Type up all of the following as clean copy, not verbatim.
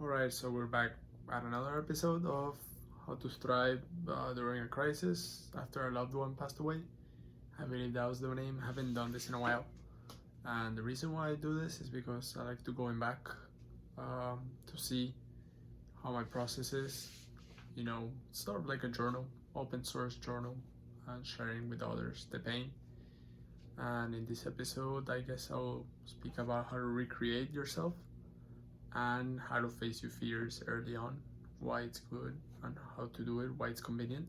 Alright, so we're back at another episode of How to Thrive During a Crisis After a Loved One Passed Away. I believe that was the name. I haven't done this in a while. And the reason why I do this is because I like to going back to see how my process is. Sort of like a journal, open source journal, and sharing with others the pain. And in this episode, I guess I'll speak about how to recreate yourself and how to face your fears early on, why it's good and how to do it, why it's convenient.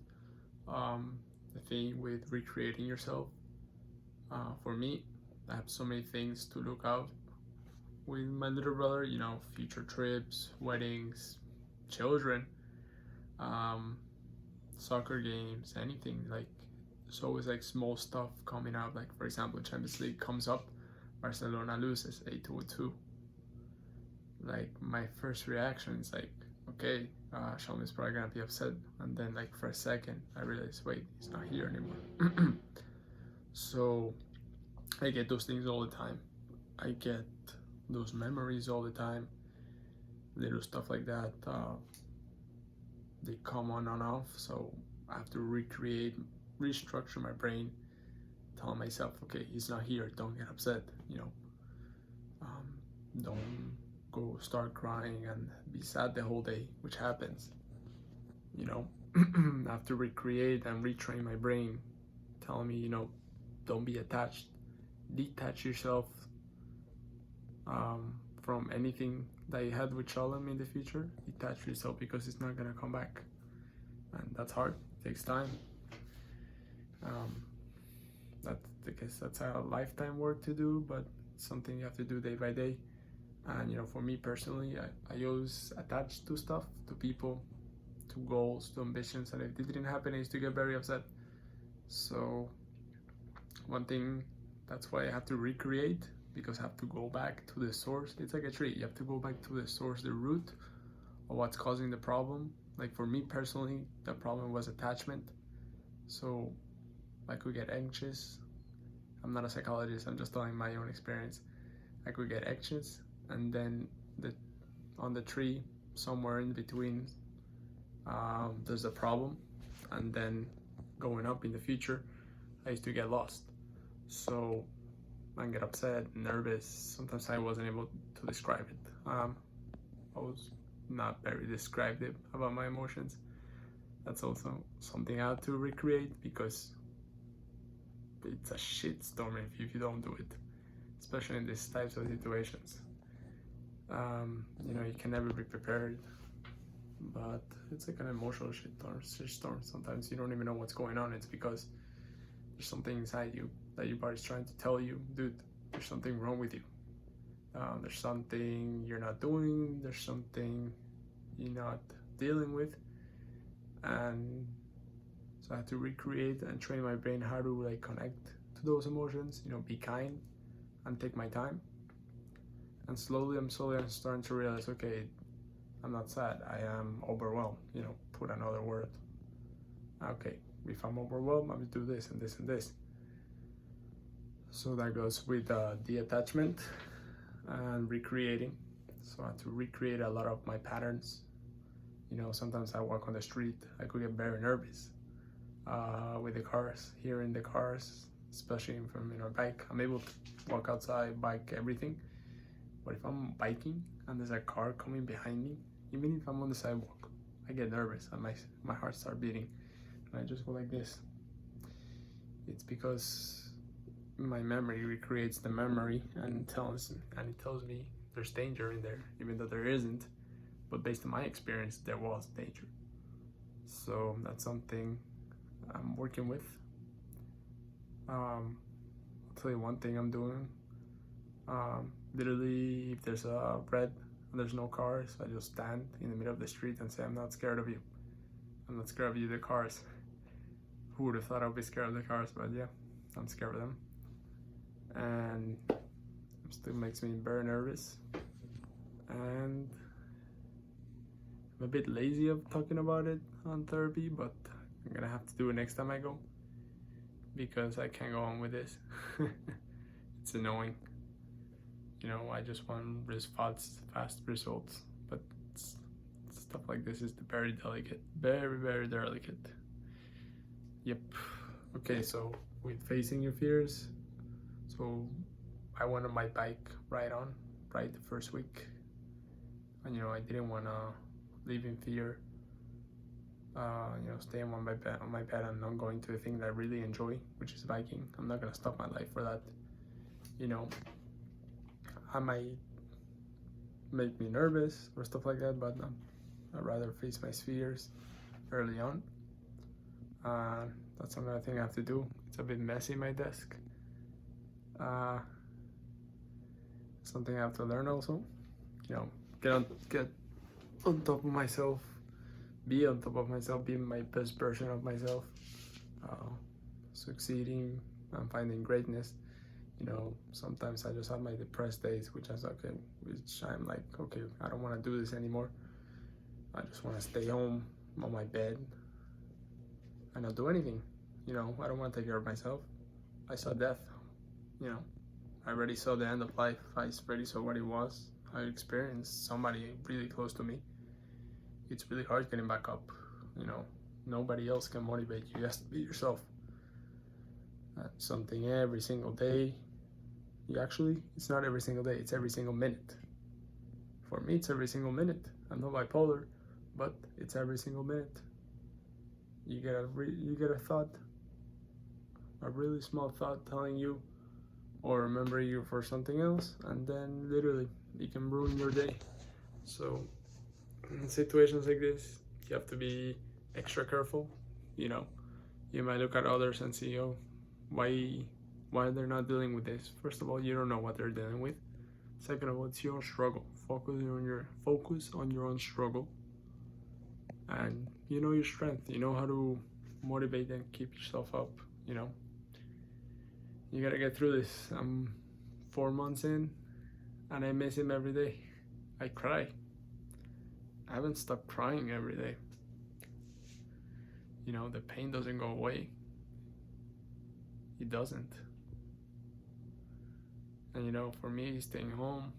The thing with recreating yourself, for me, I have so many things to look out with my little brother, future trips, weddings, children, um, soccer games, anything. Like, there's always like small stuff coming up. Like, for example, Champions League comes up, Barcelona loses 8-2. Like, my first reaction is like, okay, Sean is probably gonna be upset, and then like for a second I realized, wait, he's not here anymore. So I get those things all the time. I get those memories all the time, little stuff like that. They come on and off, so I have to restructure my brain, tell myself, okay, he's not here, don't get upset, don't go start crying and be sad the whole day, which happens. I have to recreate and retrain my brain, telling me, don't be attached, detach yourself from anything that you had with Shalom in the future. Detach yourself because it's not gonna come back, and that's hard. It takes time. I guess that's a lifetime work to do, but it's something you have to do day by day. And for me personally, I always attach to stuff, to people, to goals, to ambitions, and if it didn't happen, I used to get very upset. So one thing, that's why I have to recreate, because I have to go back to the source. It's like a tree, you have to go back to the source, the root of what's causing the problem. Like for me personally, the problem was attachment. So I could get anxious. I'm not a psychologist, I'm just telling my own experience. I could get anxious, and then on the tree, somewhere in between, there's a problem, and then going up in the future, I used to get lost. So I get upset, nervous. Sometimes I wasn't able to describe it. I was not very descriptive about my emotions. That's also something I have to recreate, because it's a shit storm if you don't do it, especially in these types of situations. You can never be prepared, but it's like an emotional shitstorm. Sometimes you don't even know what's going on. It's because there's something inside you that your body's trying to tell you, dude, there's something wrong with you. There's something you're not doing, there's something you're not dealing with. And so I had to recreate and train my brain how to like connect to those emotions, be kind and take my time. And slowly I'm starting to realize, okay, I'm not sad, I am overwhelmed, put another word. Okay, if I'm overwhelmed, I'm gonna do this and this and this. So that goes with the attachment and recreating. So I had to recreate a lot of my patterns. Sometimes I walk on the street, I could get very nervous with the cars, hearing the cars, especially from a bike. I'm able to walk outside, bike, everything. But if I'm biking and there's a car coming behind me, even if I'm on the sidewalk, I get nervous and my heart starts beating, and I just go like this. It's because my memory recreates the memory and it tells me there's danger in there, even though there isn't. But based on my experience, there was danger. So that's something I'm working with. I'll tell you one thing I'm doing. Literally, if there's a red and there's no cars, I just stand in the middle of the street and say, I'm not scared of you. I'm not scared of you, the cars. Who would have thought I'd be scared of the cars? But yeah, I'm scared of them. And it still makes me very nervous. And I'm a bit lazy of talking about it on therapy, but I'm gonna have to do it next time I go, because I can't go on with this. It's annoying. I just want fast results, but it's, stuff like this is very delicate, very, very delicate. Yep. Okay, so with facing your fears, so I went on my bike right the first week, and I didn't want to live in fear. Staying on my bed and not going to the thing that I really enjoy, which is biking. I'm not gonna stop my life for that. I might make me nervous or stuff like that, but I'd rather face my fears early on. That's another thing I have to do. It's a bit messy, my desk. Something I have to learn also. Get on top of myself. Be on top of myself. Be my best version of myself. Succeeding and finding greatness. Sometimes I just have my depressed days, which I'm like, okay, I don't want to do this anymore. I just want to stay home on my bed and not do anything. I don't want to take care of myself. I saw death. I already saw the end of life. I already saw what it was. I experienced somebody really close to me. It's really hard getting back up. Nobody else can motivate you. You have to be yourself. Something every single day. It's not every single day. It's every single minute. For me, it's every single minute. I'm not bipolar, but it's every single minute. You get a thought, a really small thought telling you or remembering you for something else, and then literally it can ruin your day. So in situations like this, you have to be extra careful. You might look at others and see, why they're not dealing with this. First of all, you don't know what they're dealing with. Second of all, it's your own struggle. Focus on your own struggle, and your strength. You know how to motivate and keep yourself up. You gotta get through this. I'm 4 months in, and I miss him every day. I cry. I haven't stopped crying every day. The pain doesn't go away. It doesn't. And for me, staying home,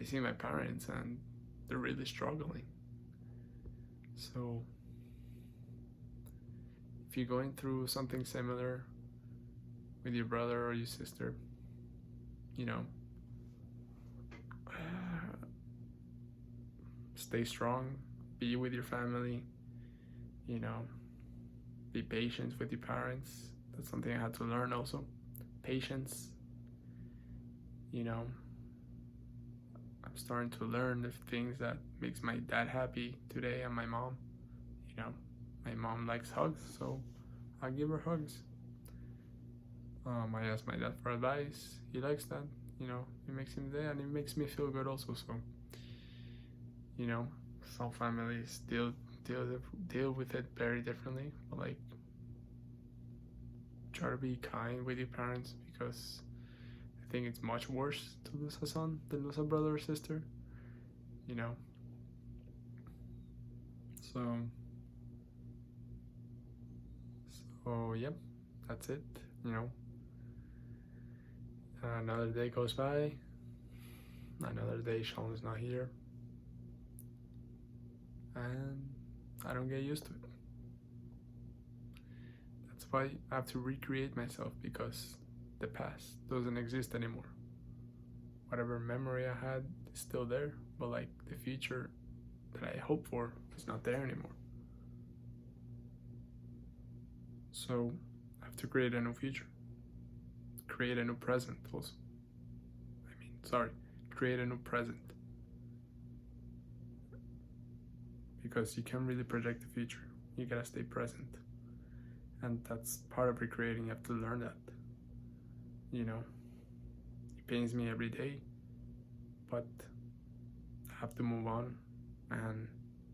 I see my parents and they're really struggling. So if you're going through something similar with your brother or your sister, stay strong, be with your family, be patient with your parents. That's something I had to learn also. Patience. I'm starting to learn the things that makes my dad happy today and my mom. My mom likes hugs, so I give her hugs. I ask my dad for advice. He likes that. It makes him day, and it makes me feel good also. So, some families deal with it very differently. But try to be kind with your parents, because I think it's much worse to lose a son than lose a brother or sister. So yep, that's it. Another day goes by. Another day Sean's not here, and I don't get used to it. That's why I have to recreate myself, because the past doesn't exist anymore. Whatever memory I had is still there, but the future that I hope for is not there anymore. So I have to create a new future. Create a new present also. Create a new present. Because you can't really project the future. You gotta stay present. And that's part of recreating. You have to learn that. It pains me every day, but I have to move on and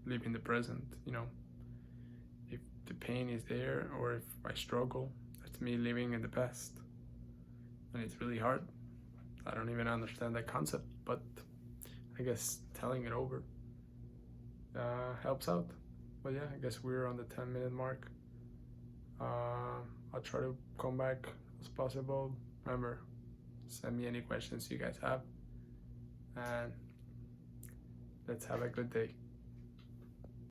live in the present. If the pain is there, or if I struggle, that's me living in the past. And it's really hard. I don't even understand that concept, but I guess telling it over helps out. But yeah, I guess we're on the 10-minute mark. I'll try to come back as possible. Remember, send me any questions you guys have, and Let's have a good day.